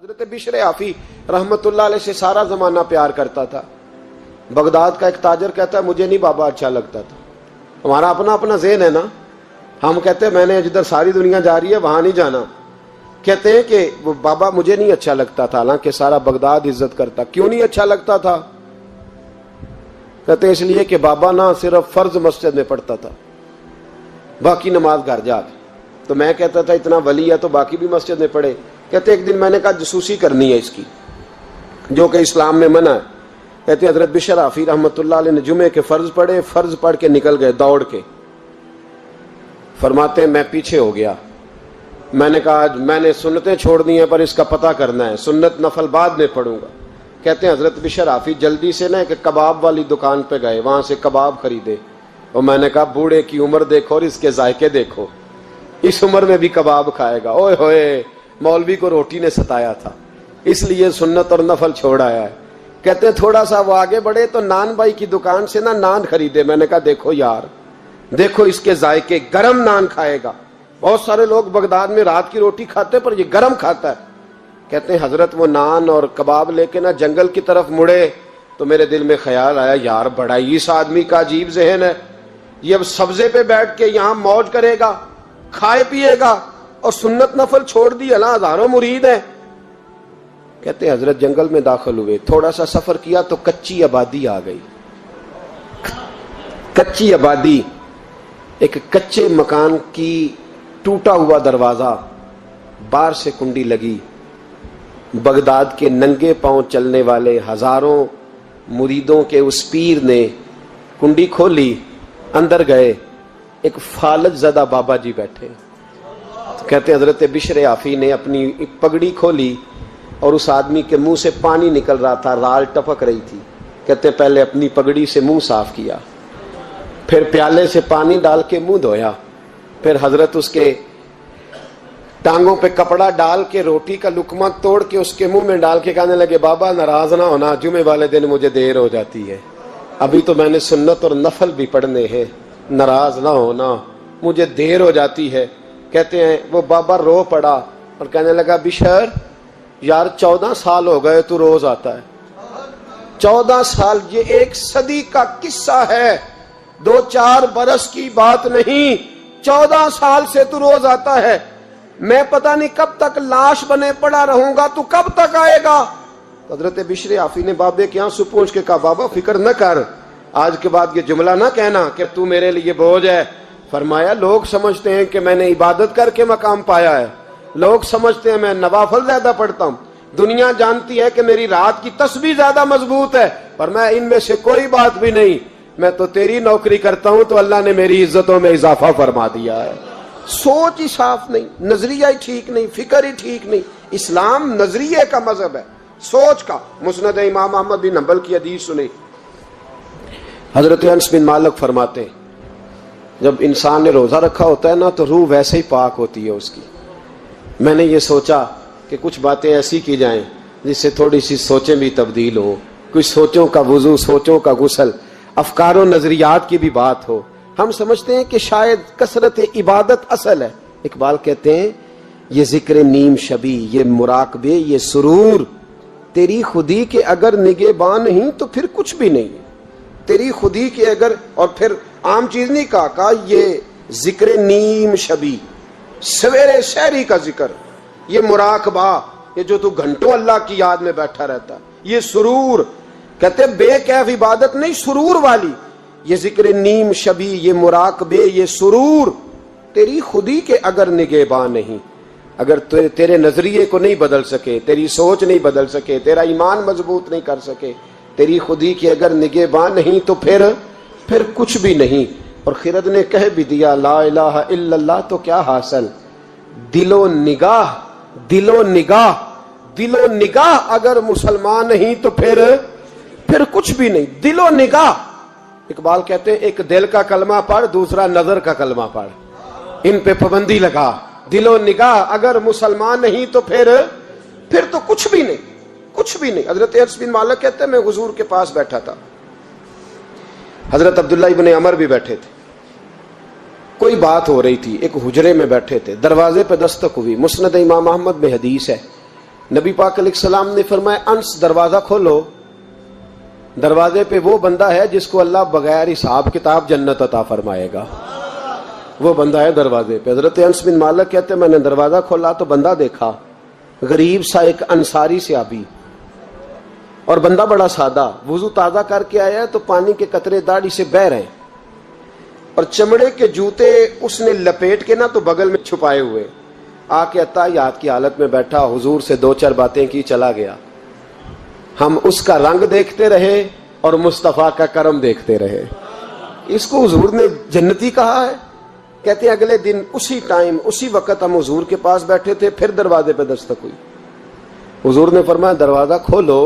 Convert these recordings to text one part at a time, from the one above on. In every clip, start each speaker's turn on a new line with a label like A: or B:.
A: حضرت بشر عافی رحمت اللہ علیہ سے سارا زمانہ پیار کرتا تھا. بغداد کا ایک تاجر کہتا ہے مجھے نہیں بابا اچھا لگتا تھا. ہمارا اپنا اپنا ذہن ہے نا, ہم کہتے ہیں میں نے جدھر ساری دنیا جا رہی ہے وہاں نہیں جانا. کہتے ہیں کہ وہ بابا مجھے نہیں اچھا لگتا تھا, حالانکہ سارا بغداد عزت کرتا. کیوں نہیں اچھا لگتا تھا؟ کہتے ہیں اس لیے کہ بابا نہ صرف فرض مسجد میں پڑھتا تھا, باقی نماز گھر جا کے. تو میں کہتا تھا اتنا ولی ہے تو باقی بھی مسجد میں پڑھے. کہتے ایک دن میں نے کہا جسوسی کرنی ہے اس کی, جو کہ اسلام میں منع ہے. کہتے حضرت بشر عافی رحمت اللہ علیہ نے جمعے کے فرض پڑھے, فرض پڑھ کے نکل گئے دوڑ کے. فرماتے ہیں میں پیچھے ہو گیا. میں نے کہا میں نے سنتیں چھوڑ دی ہیں پر اس کا پتہ کرنا ہے, سنت نفل بعد میں پڑھوں گا. کہتے ہیں حضرت بشر عافی جلدی سے نا ایک کباب والی دکان پہ گئے, وہاں سے کباب خریدے. اور میں نے کہا بوڑھے کی عمر دیکھو اور اس کے ذائقے دیکھو, اس عمر میں بھی کباب کھائے گا. اوئے ہوئے, مولوی کو روٹی نے ستایا تھا اس لیے سنت اور نفل چھوڑ آیا ہے. کہتے ہیں تھوڑا سا وہ آگے بڑھے تو نان بھائی کی دکان سے نا نان خریدے. میں نے کہا دیکھو یار, دیکھو اس کے ذائقے, گرم نان کھائے گا. بہت سارے لوگ بغداد میں رات کی روٹی کھاتے پر یہ گرم کھاتا ہے. کہتے ہیں حضرت وہ نان اور کباب لے کے نا جنگل کی طرف مڑے تو میرے دل میں خیال آیا یار بڑا ہی اس آدمی کا عجیب ذہن ہے, یہ اب سبزے پہ بیٹھ کے یہاں موج کرے گا, کھائے پیے گا, اور سنت نفل چھوڑ دی. اللہ ہزاروں مرید ہیں. کہتے ہیں حضرت جنگل میں داخل ہوئے, تھوڑا سا سفر کیا تو کچی آبادی آ گئی. کچی آبادی, ایک کچے مکان کی ٹوٹا ہوا دروازہ, باہر سے کنڈی لگی. بغداد کے ننگے پاؤں چلنے والے ہزاروں مریدوں کے اس پیر نے کنڈی کھولی, اندر گئے. ایک فالج زدہ بابا جی بیٹھے. کہتے حضرت بشر عافی نے اپنی ایک پگڑی کھولی اور اس آدمی کے منہ سے پانی نکل رہا تھا, رال ٹپک رہی تھی. کہتے پہلے اپنی پگڑی سے منہ صاف کیا, پھر پیالے سے پانی ڈال کے منہ دھویا, پھر حضرت اس کے ٹانگوں پہ کپڑا ڈال کے روٹی کا لقمہ توڑ کے اس کے منہ میں ڈال کے کہنے لگے بابا ناراض نہ ہونا, جمعے والے دن مجھے دیر ہو جاتی ہے, ابھی تو میں نے سنت اور نفل بھی پڑھنے ہیں, ناراض نہ ہونا مجھے دیر ہو جاتی ہے. کہتے ہیں وہ بابا رو پڑا اور کہنے لگا بشر یار 14 سال ہو گئے تو روز آتا ہے. 14 سال, یہ 1 صدی کا قصہ ہے, 2-4 برس کی بات نہیں. 14 سال سے تو روز آتا ہے. میں پتہ نہیں کب تک لاش بنے پڑا رہوں گا, تو کب تک آئے گا؟ حضرت بشر عافی نے بابے کے یہاں سے پوچھ کے کہا بابا فکر نہ کر, آج کے بعد یہ جملہ نہ کہنا کہ تو میرے لیے بوجھ ہے. فرمایا لوگ سمجھتے ہیں کہ میں نے عبادت کر کے مقام پایا ہے, لوگ سمجھتے ہیں میں نوافل زیادہ پڑھتا ہوں, دنیا جانتی ہے کہ میری رات کی تسبیح زیادہ مضبوط ہے, پر میں ان میں سے کوئی بات بھی نہیں. میں تو تیری نوکری کرتا ہوں تو اللہ نے میری عزتوں میں اضافہ فرما دیا ہے. سوچ ہی صاف نہیں, نظریہ ہی ٹھیک نہیں, فکر ہی ٹھیک نہیں. اسلام نظریے کا مذہب ہے, سوچ کا. مسند امام احمد بن حنبل کی حدیث سنی, حضرت انس بن مالک فرماتے ہیں جب انسان نے روزہ رکھا ہوتا ہے نا تو روح ویسے ہی پاک ہوتی ہے اس کی. میں نے یہ سوچا کہ کچھ باتیں ایسی کی جائیں جس سے تھوڑی سی سوچیں بھی تبدیل ہو, کچھ سوچوں کا وضو, سوچوں کا غسل, افکار و نظریات کی بھی بات ہو. ہم سمجھتے ہیں کہ شاید کثرت عبادت اصل ہے. اقبال کہتے ہیں یہ ذکر نیم شبی, یہ مراقبے, یہ سرور, تیری خودی کے اگر نگہباں نہیں تو پھر کچھ بھی نہیں. تیری خودی کے اگر, اور پھر عام چیز نہیں کہا یہ ذکر نیم شبی, سویرے سحری کا ذکر, یہ مراقبہ, یہ جو تو گھنٹوں اللہ کی یاد میں بیٹھا رہتا, یہ سرور. کہتے بے کیف عبادت نہیں, سرور والی. یہ ذکر نیم شبی, یہ مراقبے, یہ سرور, تیری خودی کے اگر نگہباں نہیں, اگر تیرے نظریے کو نہیں بدل سکے, تیری سوچ نہیں بدل سکے, تیرا ایمان مضبوط نہیں کر سکے, تیری خودی کے اگر نگہباں نہیں تو پھر کچھ بھی نہیں. اور خرد نے کہہ بھی دیا لا الہ الا اللہ تو کیا حاصل, دل و نگاہ, دل و نگاہ, دل و نگاہ اگر مسلمان نہیں تو پھر کچھ بھی نہیں. دل و نگاہ. اقبال کہتے ہیں ایک دل کا کلمہ پڑھ, دوسرا نظر کا کلمہ پڑھ, ان پہ پابندی لگا. دل و نگاہ اگر مسلمان نہیں تو پھر تو کچھ بھی نہیں, کچھ بھی نہیں. حضرت انس بن مالک کہتے ہیں میں حضور کے پاس بیٹھا تھا, حضرت عبداللہ ابن عمر بھی بیٹھے تھے, کوئی بات ہو رہی تھی, ایک حجرے میں بیٹھے تھے, دروازے پہ دستک ہوئی. مسند امام احمد میں حدیث ہے نبی پاک علیہ السلام نے فرمایا انس دروازہ کھولو، دروازے پہ وہ بندہ ہے جس کو اللہ بغیر حساب کتاب جنت عطا فرمائے گا، وہ بندہ ہے دروازے پہ۔ حضرت انس بن مالک کہتے ہیں میں نے دروازہ کھولا تو بندہ دیکھا، غریب سا ایک انصاری صحابی، اور بندہ بڑا سادہ، وضو تازہ کر کے آیا ہے تو پانی کے قطرے داڑھی سے بہہ رہے ہیں، اور چمڑے کے جوتے اس نے لپیٹ کے نا تو بغل میں چھپائے ہوئے، آ کے اتحیات کی حالت میں بیٹھا، حضور سے دو چار باتیں کی، چلا گیا۔ ہم اس کا رنگ دیکھتے رہے اور مصطفیٰ کا کرم دیکھتے رہے۔ اس کو حضور نے جنتی کہا ہے۔ کہتے ہیں اگلے دن اسی ٹائم اسی وقت ہم حضور کے پاس بیٹھے تھے، پھر دروازے پہ دستک ہوئی، حضور نے فرمایا دروازہ کھولو،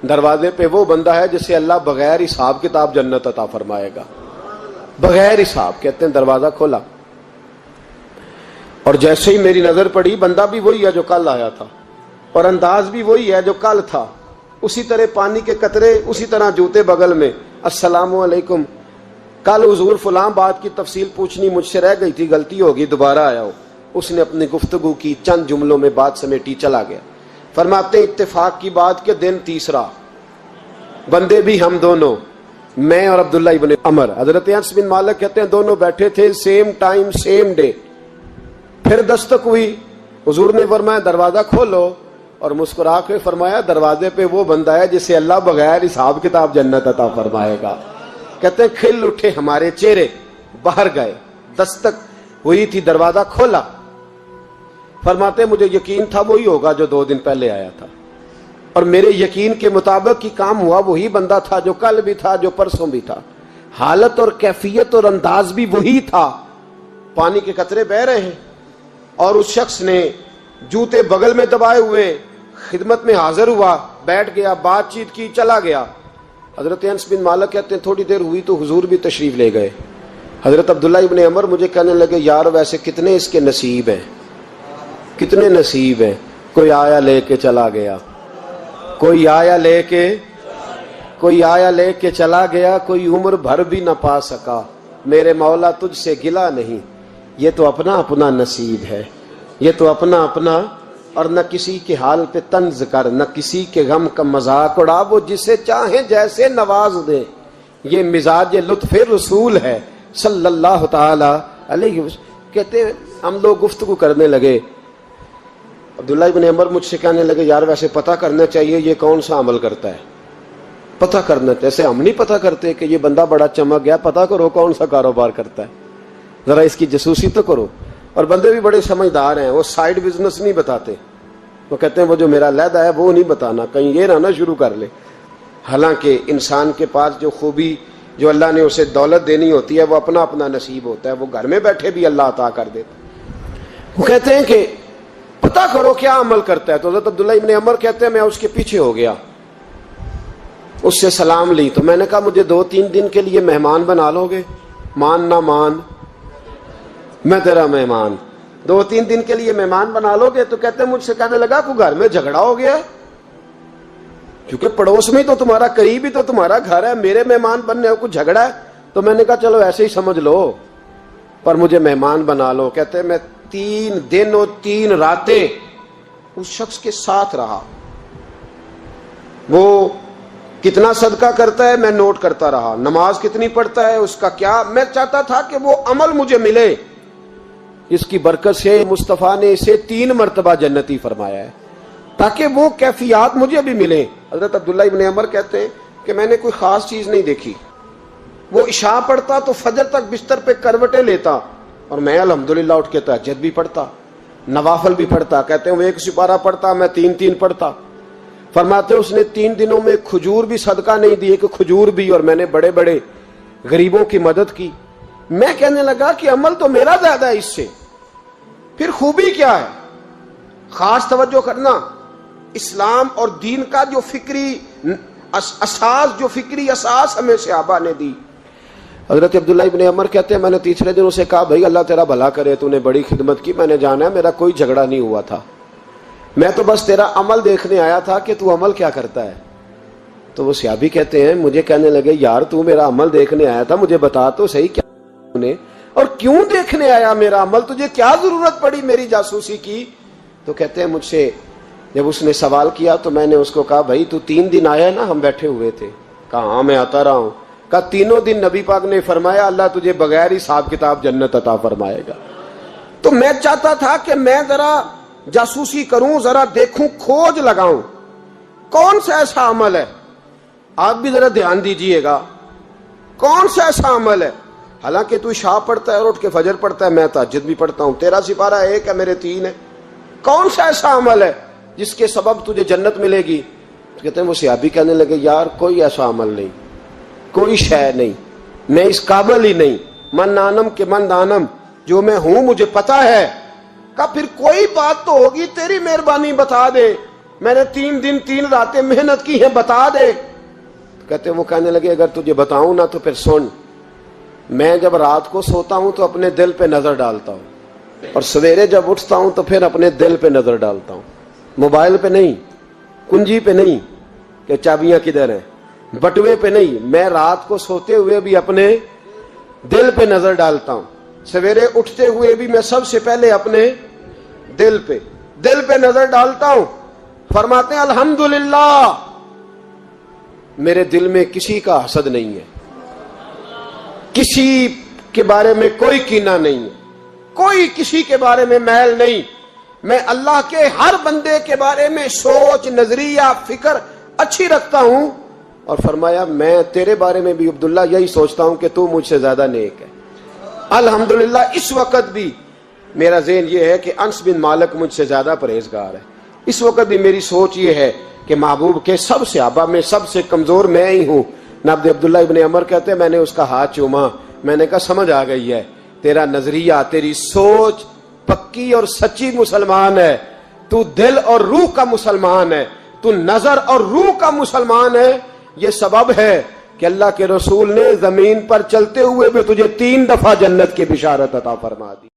A: دروازے پہ وہ بندہ ہے جسے اللہ بغیر حساب کتاب جنت عطا فرمائے گا، بغیر حساب۔ کہتے ہیں دروازہ کھولا، اور جیسے ہی میری نظر پڑی، بندہ بھی وہی ہے جو کل آیا تھا، اور انداز بھی وہی ہے جو کل تھا، اسی طرح پانی کے قطرے، اسی طرح جوتے بغل میں، السلام علیکم، کل حضور فلاں بات کی تفصیل پوچھنی مجھ سے رہ گئی تھی، غلطی ہوگی، دوبارہ آیا ہو۔ اس نے اپنی گفتگو کی، چند جملوں میں بات سمیٹی، چلا گیا۔ فرماتے ہیں اتفاق کی بات کہ دن تیسرا، بندے بھی ہم دونوں، میں اور عبداللہ ابن عمر۔ حضرت انس بن مالک کہتے ہیں دونوں بیٹھے تھے، سیم ٹائم سیم ڈے۔ پھر دستک ہوئی، حضور نے فرمایا دروازہ کھولو، اور مسکرا کے فرمایا دروازے پہ وہ بندہ ہے جسے اللہ بغیر حساب کتاب جنت عطا فرمائے گا۔ کہتے ہیں کھل اٹھے ہمارے چہرے، باہر گئے، دستک ہوئی تھی، دروازہ کھولا۔ فرماتے مجھے یقین تھا وہی ہوگا جو 2 دن پہلے آیا تھا، اور میرے یقین کے مطابق ہی کام ہوا، وہی بندہ تھا جو کل بھی تھا، جو پرسوں بھی تھا، حالت اور کیفیت اور انداز بھی وہی تھا۔ پانی کے قطرے بہ رہے ہیں، اور اس شخص نے جوتے بغل میں دبائے ہوئے خدمت میں حاضر ہوا، بیٹھ گیا، بات چیت کی، چلا گیا۔ حضرت انس بن مالک کہتے ہیں تھوڑی دیر ہوئی تو حضور بھی تشریف لے گئے۔ حضرت عبداللہ ابن عمر مجھے کہنے لگے یار ویسے کتنے اس کے نصیب ہیں، کتنے نصیب ہیں، کوئی آیا لے کے چلا گیا، کوئی آیا لے کے چلا گیا، کوئی عمر بھر بھی نہ پا سکا، میرے مولا تجھ سے گلا نہیں، یہ تو اپنا اپنا نصیب ہے، یہ تو اپنا اپنا، اور نہ کسی کے حال پہ طنز کر، نہ کسی کے غم کا مذاق اڑا، وہ جسے چاہے جیسے نواز دے، یہ مزاج لطف رسول ہے صلی اللہ تعالی علیہ وسلم۔ کہتے ہیں ہم لوگ گفتگو کرنے لگے، عبداللہ ابن عمر مجھ سے کہنے لگے یار ویسے پتہ کرنا چاہیے یہ کون سا عمل کرتا ہے، پتہ کرنا، ایسے ہم نہیں پتہ کرتے کہ یہ بندہ بڑا چمک گیا، پتہ کرو کون سا کاروبار کرتا ہے، ذرا اس کی جاسوسی تو کرو۔ اور بندے بھی بڑے سمجھدار ہیں، وہ سائیڈ بزنس نہیں بتاتے، وہ کہتے ہیں وہ جو میرا علیحدہ ہے وہ نہیں بتانا، کہیں یہ نہ شروع کر لے۔ حالانکہ انسان کے پاس جو خوبی، جو اللہ نے اسے دولت دینی ہوتی ہے، وہ اپنا اپنا نصیب ہوتا ہے، وہ گھر میں بیٹھے بھی اللہ عطا کر دیتا۔ وہ کہتے ہیں کہ پتہ کرو کیا عمل کرتا ہے، تو حضرت عبداللہ ابن عمر کہتے ہیں میں اس کے پیچھے ہو گیا، اس سے سلام لی، تو میں نے کہا مجھے 2-3 دن کے لیے مہمان بنا لو گے، مان نہ مان میں تیرا مہمان، 2-3 دن کے لیے مہمان بنا لو گے؟ تو کہتے ہیں مجھ سے کہنے لگا کوئی گھر میں جھگڑا ہو گیا ہے، کیونکہ پڑوس میں تو تمہارا، قریب ہی تو تمہارا گھر ہے، میرے مہمان بننے کو جھگڑا ہے؟ تو میں نے کہا چلو ایسے ہی سمجھ لو، پر مجھے مہمان بنا لو۔ کہتے ہیں میں 3 دن اور 3 راتیں اس شخص کے ساتھ رہا، وہ کتنا صدقہ کرتا ہے میں نوٹ کرتا رہا، نماز کتنی پڑھتا ہے، اس کا کیا، میں چاہتا تھا کہ وہ عمل مجھے ملے۔ اس کی برکت سے مصطفیٰ نے اسے 3 مرتبہ جنتی فرمایا ہے تاکہ وہ کیفیات مجھے بھی ملیں۔ حضرت عبداللہ ابن عمر کہتے ہیں کہ میں نے کوئی خاص چیز نہیں دیکھی، وہ عشاء پڑھتا تو فجر تک بستر پہ کروٹیں لیتا، اور میں الحمدللہ اٹھ کے تہجد بھی پڑھتا، نوافل بھی پڑھتا۔ کہتے ہیں وہ 1 سپارہ پڑھتا، میں 3 پڑھتا۔ فرماتے اس نے 3 دنوں میں کھجور بھی صدقہ نہیں دی، کہ کھجور بھی، اور میں نے بڑے بڑے غریبوں کی مدد کی۔ میں کہنے لگا کہ عمل تو میرا زیادہ ہے اس سے، پھر خوبی کیا ہے؟ خاص توجہ کرنا، اسلام اور دین کا جو فکری اساس ہمیں صحابہ نے دی۔ حضرت عبداللہ ابن عمر کہتے ہیں میں نے تیسرے دن اسے کہا بھائی اللہ تیرا بھلا کرے، تو نے بڑی خدمت کی، میں نے جانا ہے، میرا کوئی جھگڑا نہیں ہوا تھا، میں تو بس تیرا عمل دیکھنے آیا تھا کہ تو عمل کیا کرتا ہے۔ تو وہ صحابی کہتے ہیں مجھے کہنے لگے یار تو میرا عمل دیکھنے آیا تھا، مجھے بتا تو صحیح کیا نے، اور کیوں دیکھنے آیا میرا عمل، تجھے کیا ضرورت پڑی میری جاسوسی کی؟ تو کہتے ہیں مجھ سے جب اس نے سوال کیا تو میں نے اس کو کہا بھائی تو 3 دن آیا نا ہم بیٹھے ہوئے تھے؟ کہا ہاں میں آتا رہا ہوں۔ کہا 3 دن نبی پاک نے فرمایا اللہ تجھے بغیر حساب کتاب جنت عطا فرمائے گا۔ تو میں چاہتا تھا کہ میں ذرا جاسوسی کروں، ذرا دیکھوں، کھوج لگاؤں کون سا ایسا عمل ہے، آپ بھی ذرا دھیان دیجئے گا، کون سا ایسا عمل ہے، حالانکہ تو عشاء پڑھتا ہے اور اٹھ کے فجر پڑھتا ہے، میں تہجد بھی پڑھتا ہوں، تیرا سپارہ 1 ہے میرے 3 ہے، کون سا ایسا عمل ہے جس کے سبب تجھے جنت ملے گی؟ تو کہتے ہیں وہ صحابی کہنے لگے یار کوئی ایسا عمل نہیں، کوئی شے نہیں، میں اس قابل ہی نہیں، من آنم کے من دانم، جو میں ہوں مجھے پتا ہے۔ کہا پھر کوئی بات تو ہوگی، تیری مہربانی بتا دے، میں نے 3 دن 3 راتیں محنت کی ہیں، بتا دے۔ کہتے وہ کہنے لگے اگر تجھے بتاؤں نا تو پھر سن، میں جب رات کو سوتا ہوں تو اپنے دل پہ نظر ڈالتا ہوں، اور سویرے جب اٹھتا ہوں تو پھر اپنے دل پہ نظر ڈالتا ہوں، موبائل پہ نہیں، کنجی پہ نہیں کہ چابیاں کدھر ہیں، بٹوے پہ نہیں، میں رات کو سوتے ہوئے بھی اپنے دل پہ نظر ڈالتا ہوں، سویرے اٹھتے ہوئے بھی میں سب سے پہلے اپنے دل پہ نظر ڈالتا ہوں۔ فرماتے ہیں الحمدللہ میرے دل میں کسی کا حسد نہیں ہے، کسی کے بارے میں کوئی کینہ نہیں ہے، کوئی کسی کے بارے میں میل نہیں، میں اللہ کے ہر بندے کے بارے میں سوچ، نظریہ، فکر اچھی رکھتا ہوں۔ اور فرمایا میں تیرے بارے میں بھی عبداللہ یہی سوچتا ہوں کہ تو مجھ سے زیادہ نیک ہے۔ الحمدللہ اس وقت بھی میرا ذہن یہ ہے کہ انس بن مالک مجھ سے زیادہ پرہیزگار ہے، اس وقت بھی میری سوچ یہ ہے کہ محبوب کے سب صحابہ میں سب سے کمزور میں ہی ہوں۔ نبی عبداللہ ابن عمر کہتے ہیں میں نے اس کا ہاتھ چوما، میں نے کہا سمجھ آ گئی ہے، تیرا نظریہ، تیری سوچ پکی اور سچی مسلمان ہے، تو دل اور روح کا مسلمان ہے، تو نظر اور روح کا مسلمان ہے۔ یہ سبب ہے کہ اللہ کے رسول نے زمین پر چلتے ہوئے بھی تجھے 3 دفعہ جنت کی بشارت عطا فرما دی۔